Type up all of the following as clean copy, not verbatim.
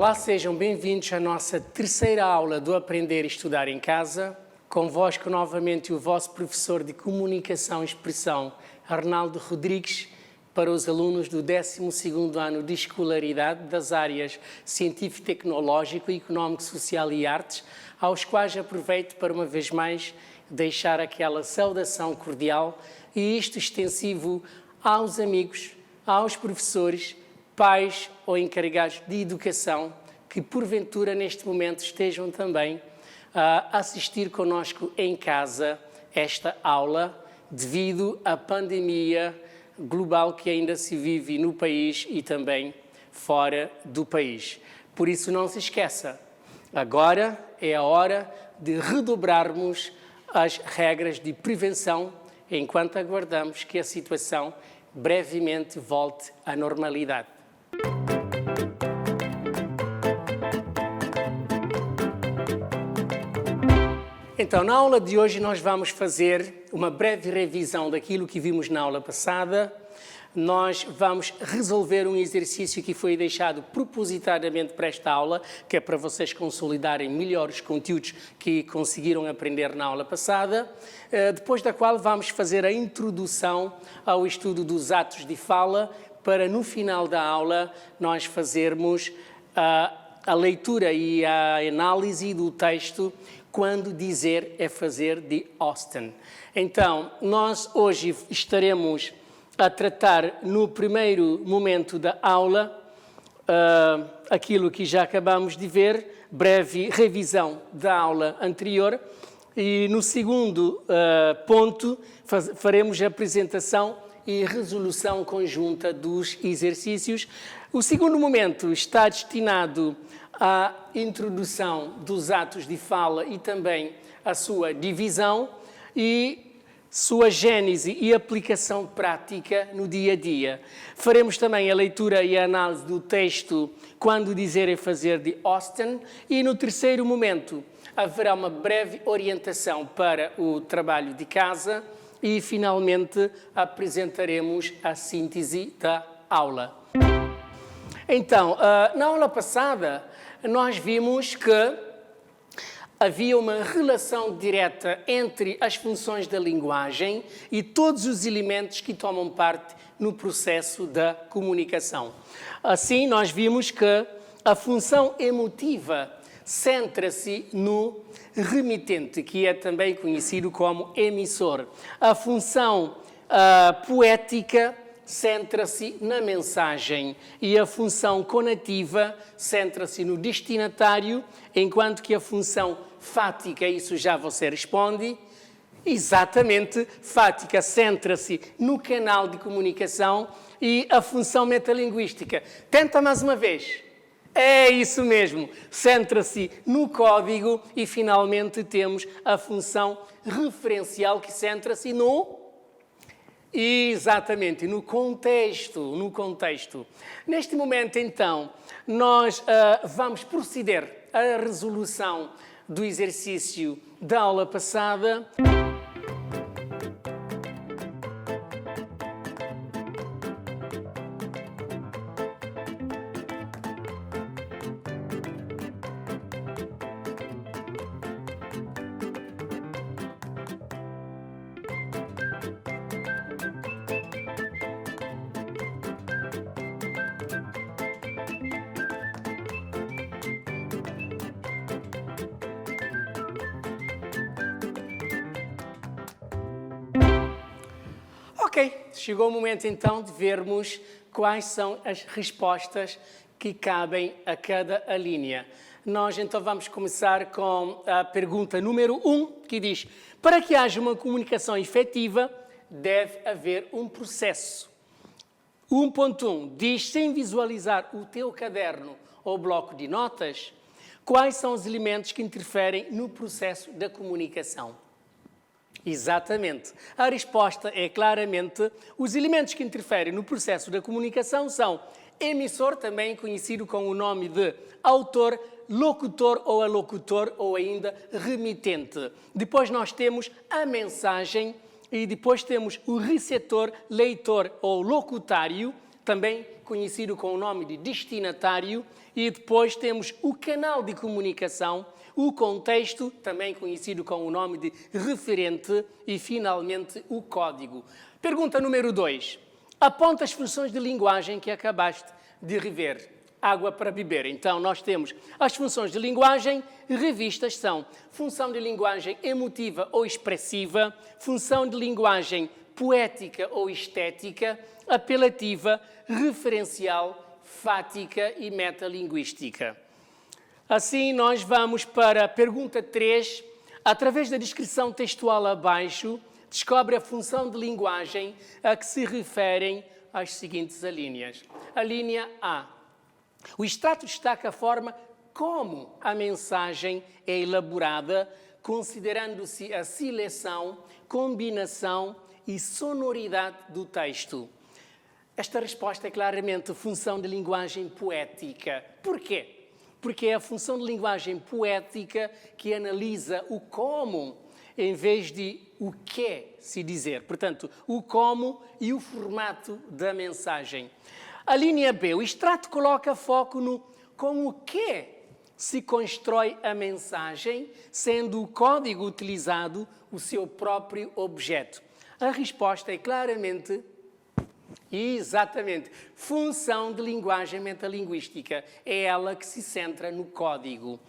Olá, sejam bem-vindos à nossa terceira aula do Aprender e Estudar em Casa. Convosco novamente o vosso professor de Comunicação e Expressão, Arnaldo Rodrigues, para os alunos do 12º ano de escolaridade das áreas Científico, Tecnológico, Económico, Social e Artes, aos quais aproveito para uma vez mais deixar aquela saudação cordial e isto extensivo aos amigos, aos professores, pais ou encarregados de educação que porventura neste momento estejam também a assistir connosco em casa esta aula devido à pandemia global que ainda se vive no país e também fora do país. Por isso não se esqueça, agora é a hora de redobrarmos as regras de prevenção enquanto aguardamos que a situação brevemente volte à normalidade. Então, na aula de hoje nós vamos fazer uma breve revisão daquilo que vimos na aula passada. Nós vamos resolver um exercício que foi deixado propositadamente para esta aula, que é para vocês consolidarem melhor os conteúdos que conseguiram aprender na aula passada, depois da qual vamos fazer a introdução ao estudo dos atos de fala, para no final da aula nós fazermos a leitura e a análise do texto Quando Dizer é Fazer, de Austin. Então, nós hoje estaremos a tratar no primeiro momento da aula aquilo que já acabamos de ver, breve revisão da aula anterior, e no segundo ponto faremos a apresentação e resolução conjunta dos exercícios. O segundo momento está destinado à introdução dos atos de fala e também à sua divisão e sua gênese e aplicação prática no dia a dia. Faremos também a leitura e a análise do texto Quando Dizer é Fazer, de Austin, e no terceiro momento haverá uma breve orientação para o trabalho de casa e finalmente apresentaremos a síntese da aula. Então, na aula passada nós vimos que havia uma relação direta entre as funções da linguagem e todos os elementos que tomam parte no processo da comunicação. Assim, nós vimos que a função emotiva centra-se no remitente, que é também conhecido como emissor. A função poética centra-se na mensagem e a função conativa centra-se no destinatário, enquanto que a função fática, isso já você responde, exatamente, fática centra-se no canal de comunicação, e a função metalinguística, tenta mais uma vez, é isso mesmo, centra-se no código, e finalmente temos a função referencial que centra-se no... Exatamente, no contexto. Neste momento, então, nós vamos proceder à resolução do exercício da aula passada. Ok, chegou o momento então de vermos quais são as respostas que cabem a cada linha. Nós então vamos começar com a pergunta número 1, que diz: para que haja uma comunicação efetiva, deve haver um processo. 1.1 diz: sem visualizar o teu caderno ou bloco de notas, quais são os elementos que interferem no processo da comunicação? Exatamente. A resposta é claramente: os elementos que interferem no processo da comunicação são emissor, também conhecido com o nome de autor, locutor ou alocutor, ou ainda remitente. Depois nós temos a mensagem e depois temos o receptor, leitor ou locutário, também conhecido com o nome de destinatário, e depois temos o canal de comunicação, o contexto, também conhecido com o nome de referente, e finalmente o código. Pergunta número 2. Aponta as funções de linguagem que acabaste de rever. Água para beber. Então, nós temos as funções de linguagem revistas são função de linguagem emotiva ou expressiva, função de linguagem poética ou estética, apelativa, referencial, fática e metalinguística. Assim, nós vamos para a pergunta 3. Através da descrição textual abaixo, descobre a função de linguagem a que se referem as seguintes alíneas. A linha A. O extrato destaca a forma como a mensagem é elaborada, considerando-se a seleção, combinação e sonoridade do texto. Esta resposta é claramente função de linguagem poética. Porquê? Porque é a função de linguagem poética que analisa o como, em vez de o que se dizer. Portanto, o como e o formato da mensagem. A linha B, o extrato coloca foco no com o que se constrói a mensagem, sendo o código utilizado o seu próprio objeto. A resposta é claramente, exatamente, função de linguagem metalinguística. É ela que se centra no código.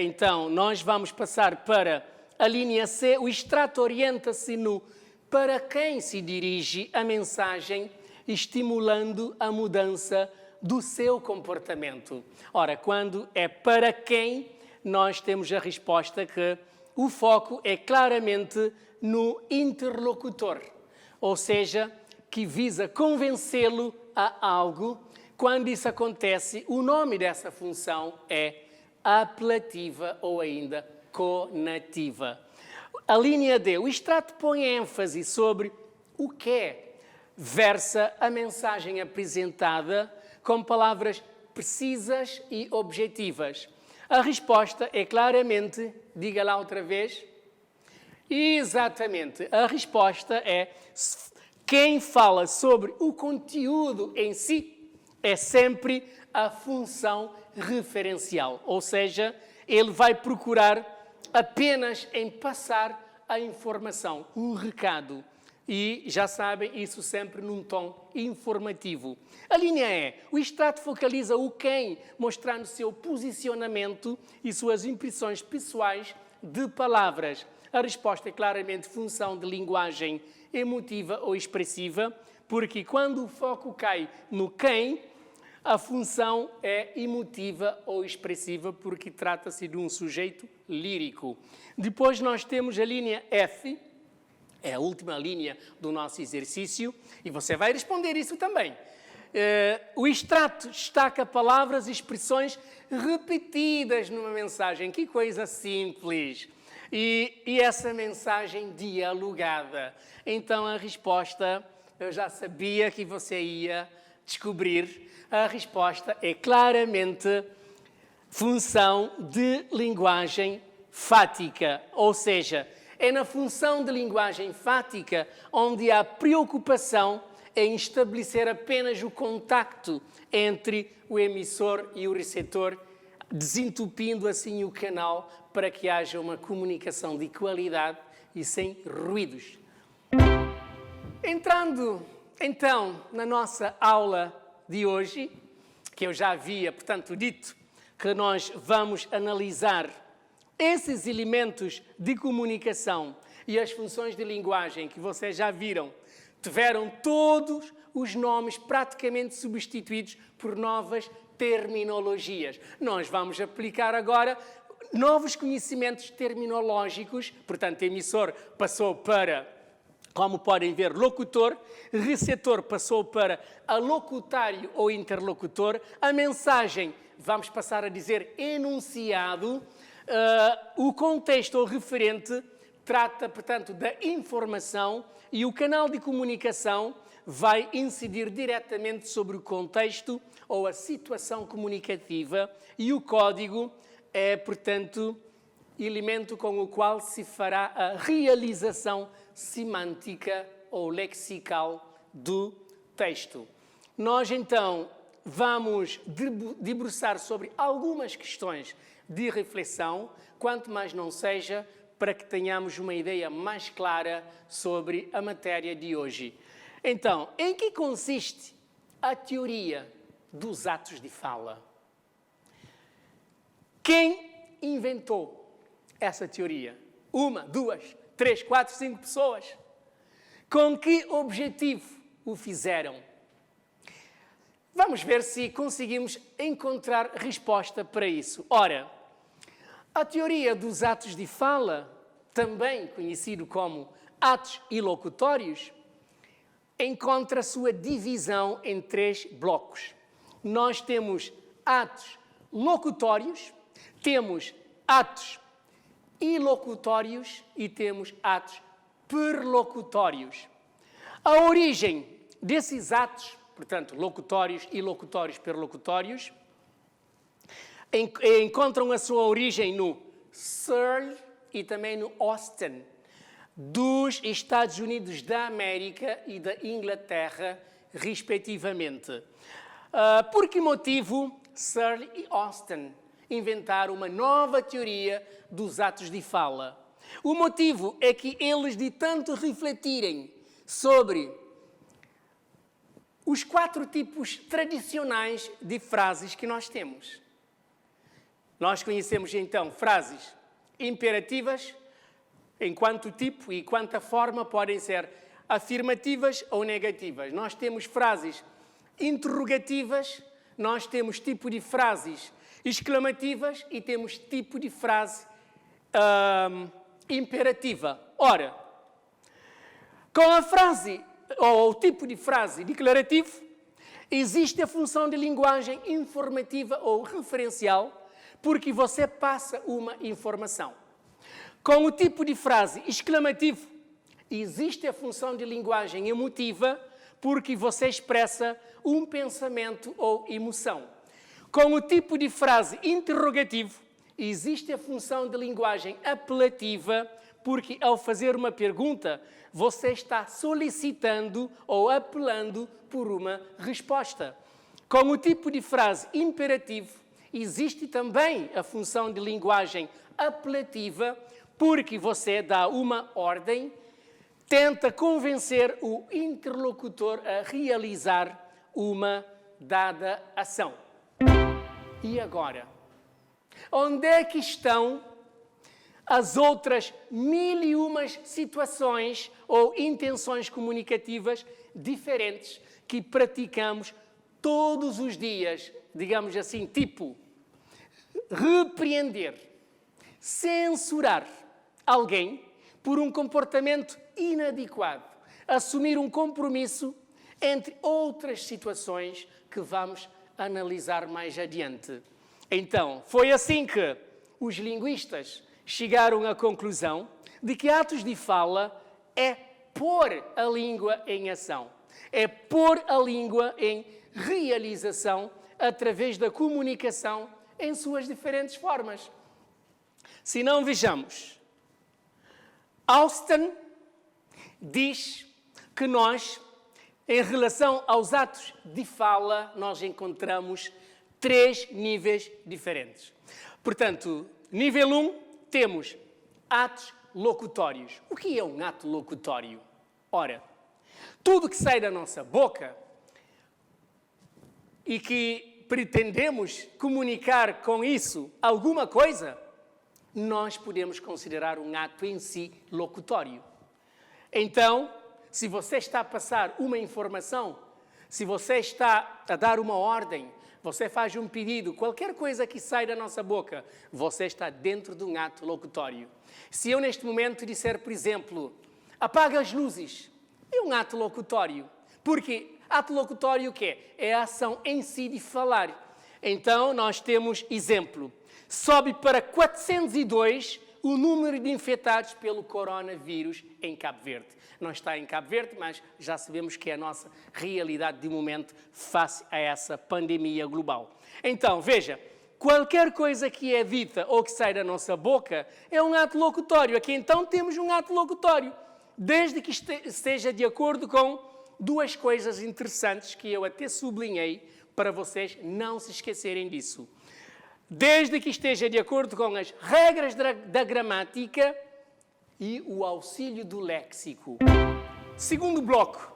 Então, nós vamos passar para a linha C. O extrato orienta-se no para quem se dirige a mensagem, estimulando a mudança do seu comportamento. Ora, quando é para quem, nós temos a resposta que o foco é claramente no interlocutor, ou seja, que visa convencê-lo a algo. Quando isso acontece, o nome dessa função é apelativa ou ainda conativa. A linha D, o extrato põe ênfase sobre o que versa a mensagem apresentada com palavras precisas e objetivas. A resposta é claramente, diga lá outra vez, exatamente, a resposta é quem fala sobre o conteúdo em si é sempre a função referencial, ou seja, ele vai procurar apenas em passar a informação, o recado. E, já sabem, isso sempre num tom informativo. A linha E. O extrato focaliza o quem, mostrando seu posicionamento e suas impressões pessoais de palavras. A resposta é claramente função de linguagem emotiva ou expressiva, porque quando o foco cai no quem, a função é emotiva ou expressiva, porque trata-se de um sujeito lírico. Depois nós temos a linha F, é a última linha do nosso exercício, e você vai responder isso também. O extrato destaca palavras e expressões repetidas numa mensagem. Que coisa simples! E essa mensagem dialogada. Então a resposta, eu já sabia que você ia descobrir, a resposta é claramente função de linguagem fática, ou seja, é na função de linguagem fática onde há preocupação em estabelecer apenas o contacto entre o emissor e o receptor, desentupindo assim o canal para que haja uma comunicação de qualidade e sem ruídos. Entrando então na nossa aula de hoje, que eu já havia, portanto, dito que nós vamos analisar esses elementos de comunicação e as funções de linguagem que vocês já viram, tiveram todos os nomes praticamente substituídos por novas terminologias. Nós vamos aplicar agora novos conhecimentos terminológicos, portanto, emissor passou para, como podem ver, locutor, receptor passou para alocutário ou interlocutor, a mensagem, vamos passar a dizer enunciado, o contexto ou referente trata, portanto, da informação e o canal de comunicação vai incidir diretamente sobre o contexto ou a situação comunicativa e o código é, portanto, elemento com o qual se fará a realização semântica ou lexical do texto. nós então vamos debruçar sobre algumas questões de reflexão, quanto mais não seja, para que tenhamos uma ideia mais clara sobre a matéria de hoje. Então, em que consiste a teoria dos atos de fala? Quem inventou essa teoria? 1, 2, 3, 4, 5 pessoas? Com que objetivo o fizeram? Vamos ver se conseguimos encontrar resposta para isso. Ora, a teoria dos atos de fala, também conhecido como atos ilocutórios, encontra sua divisão em 3 blocos. Nós temos atos locutórios, temos atos ilocutórios e temos atos perlocutórios. A origem desses atos, portanto, locutórios, ilocutórios, perlocutórios, encontram a sua origem no Searle e também no Austin, dos Estados Unidos da América e da Inglaterra, respectivamente. Por que motivo Searle e Austin inventaram uma nova teoria dos atos de fala? O motivo é que eles, de tanto refletirem sobre os 4 tipos tradicionais de frases que nós temos. Nós conhecemos então frases imperativas, enquanto tipo e quanto forma podem ser afirmativas ou negativas. Nós temos frases interrogativas, nós temos tipo de frases exclamativas e temos tipo de frase imperativa. Ora, com a frase ou o tipo de frase declarativo, existe a função de linguagem informativa ou referencial, porque você passa uma informação. Com o tipo de frase exclamativo, existe a função de linguagem emotiva, porque você expressa um pensamento ou emoção. Com o tipo de frase interrogativo, existe a função de linguagem apelativa, porque ao fazer uma pergunta, você está solicitando ou apelando por uma resposta. Com o tipo de frase imperativo, existe também a função de linguagem apelativa, porque você dá uma ordem, tenta convencer o interlocutor a realizar uma dada ação. E agora? Onde é que estão as outras 1001 situações ou intenções comunicativas diferentes que praticamos todos os dias, digamos assim, tipo repreender, censurar alguém por um comportamento inadequado, assumir um compromisso, entre outras situações que vamos analisar mais adiante. Então, foi assim que os linguistas chegaram à conclusão de que atos de fala é pôr a língua em ação, é pôr a língua em realização através da comunicação em suas diferentes formas. Se não vejamos, Austin diz que nós, em relação aos atos de fala, nós encontramos 3 níveis diferentes. Portanto, nível 1, temos atos locutórios. O que é um ato locutório? Ora, tudo que sai da nossa boca e que pretendemos comunicar com isso alguma coisa, nós podemos considerar um ato em si locutório. Então, se você está a passar uma informação, se você está a dar uma ordem, você faz um pedido, qualquer coisa que sai da nossa boca, você está dentro de um ato locutório. Se eu neste momento disser, por exemplo, apaga as luzes, é um ato locutório. Porque ato locutório o quê? É a ação em si de falar. Então, nós temos exemplo. Sobe para 402 o número de infectados pelo coronavírus em Cabo Verde. Não está em Cabo Verde, mas já sabemos que é a nossa realidade de momento face a essa pandemia global. Então, veja, qualquer coisa que é dita ou que sai da nossa boca é um ato locutório. Aqui então temos um ato locutório, desde que esteja de acordo com duas coisas interessantes que eu até sublinhei para vocês não se esquecerem disso. Desde que esteja de acordo com as regras da gramática e o auxílio do léxico. Segundo bloco,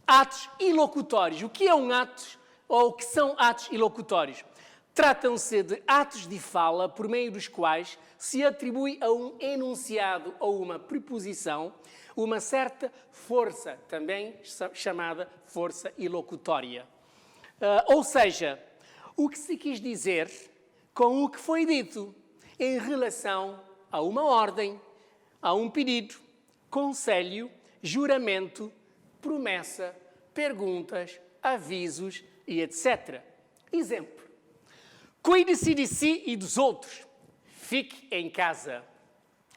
atos ilocutórios. O que é um ato ou o que são atos ilocutórios? Tratam-se de atos de fala por meio dos quais se atribui a um enunciado ou uma preposição uma certa força, também chamada força ilocutória. Ou seja, o que se quis dizer com o que foi dito em relação a uma ordem, a um pedido, conselho, juramento, promessa, perguntas, avisos e etc. Exemplo. Cuide-se de si e dos outros. Fique em casa.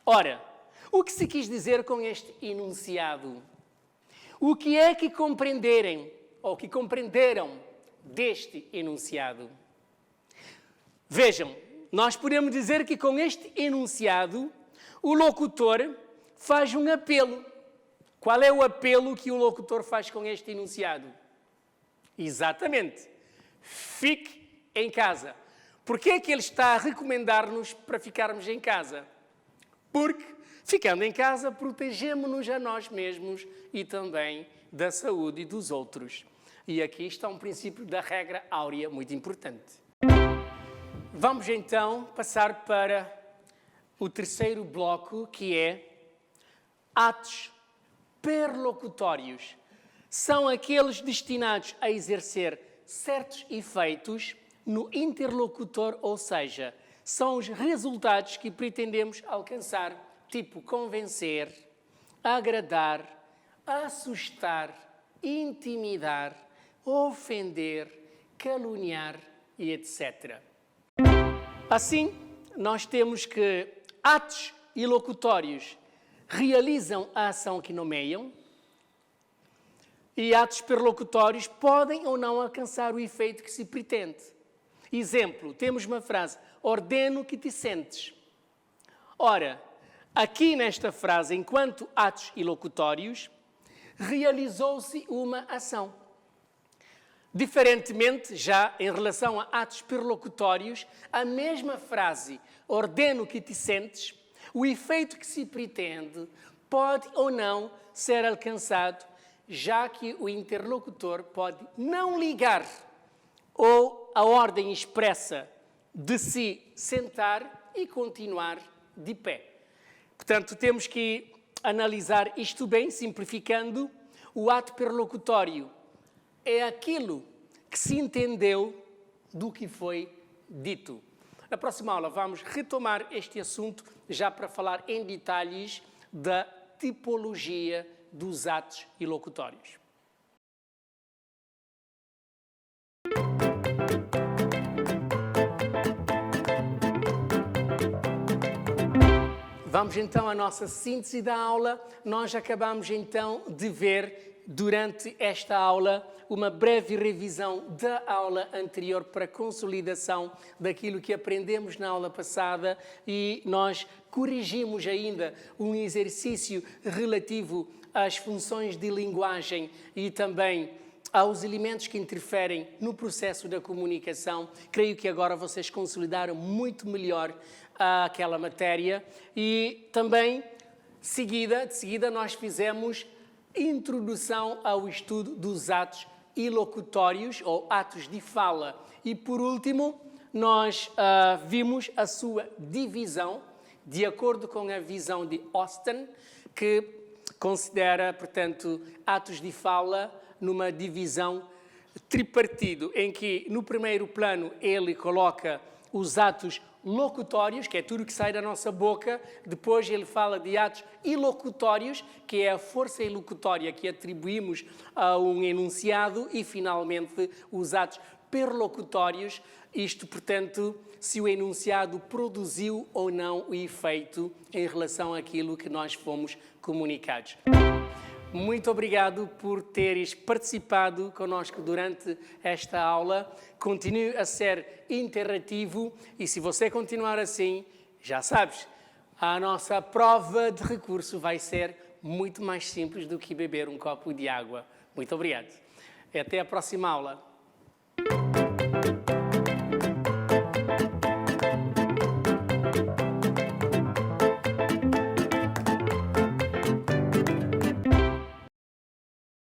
Ora, o que se quis dizer com este enunciado? O que é que compreenderem ou que compreenderam deste enunciado? Vejam, nós podemos dizer que com este enunciado o locutor faz um apelo. Qual é o apelo que o locutor faz com este enunciado? Exatamente. Fique em casa. Por que é que ele está a recomendar-nos para ficarmos em casa? Porque, ficando em casa, protegemos-nos a nós mesmos e também da saúde dos outros. E aqui está um princípio da regra áurea muito importante. Vamos então passar para o terceiro bloco, que é atos perlocutórios. São aqueles destinados a exercer certos efeitos no interlocutor, ou seja, são os resultados que pretendemos alcançar, tipo convencer, agradar, assustar, intimidar, ofender, caluniar e etc. Assim, nós temos que atos ilocutórios realizam a ação que nomeiam e atos perlocutórios podem ou não alcançar o efeito que se pretende. Exemplo, temos uma frase, ordeno que te sentes. Ora, aqui nesta frase, enquanto atos ilocutórios, realizou-se uma ação. Diferentemente, já em relação a atos perlocutórios, a mesma frase, ordeno que te sentes, o efeito que se pretende pode ou não ser alcançado, já que o interlocutor pode não ligar ou a ordem expressa de se sentar e continuar de pé. Portanto, temos que analisar isto bem, simplificando. O ato perlocutório é aquilo que se entendeu do que foi dito. Na próxima aula vamos retomar este assunto já para falar em detalhes da tipologia dos atos ilocutórios. Vamos então à nossa síntese da aula. Nós acabamos então de ver durante esta aula uma breve revisão da aula anterior para consolidação daquilo que aprendemos na aula passada e nós corrigimos ainda um exercício relativo às funções de linguagem e também aos elementos que interferem no processo da comunicação. Creio que agora vocês consolidaram muito melhor aquela matéria e também, de seguida nós fizemos introdução ao estudo dos atos ilocutórios ou atos de fala. E, por último, nós vimos a sua divisão, de acordo com a visão de Austin, que considera, portanto, atos de fala numa divisão tripartido, em que, no primeiro plano, ele coloca os atos locutórios, que é tudo que sai da nossa boca. Depois ele fala de atos ilocutórios, que é a força ilocutória que atribuímos a um enunciado. E, finalmente, os atos perlocutórios, isto, portanto, se o enunciado produziu ou não o efeito em relação àquilo que nós fomos comunicados. Muito obrigado por teres participado connosco durante esta aula. Continue a ser interativo e se você continuar assim, já sabes, a nossa prova de recurso vai ser muito mais simples do que beber um copo de água. Muito obrigado. Até a próxima aula.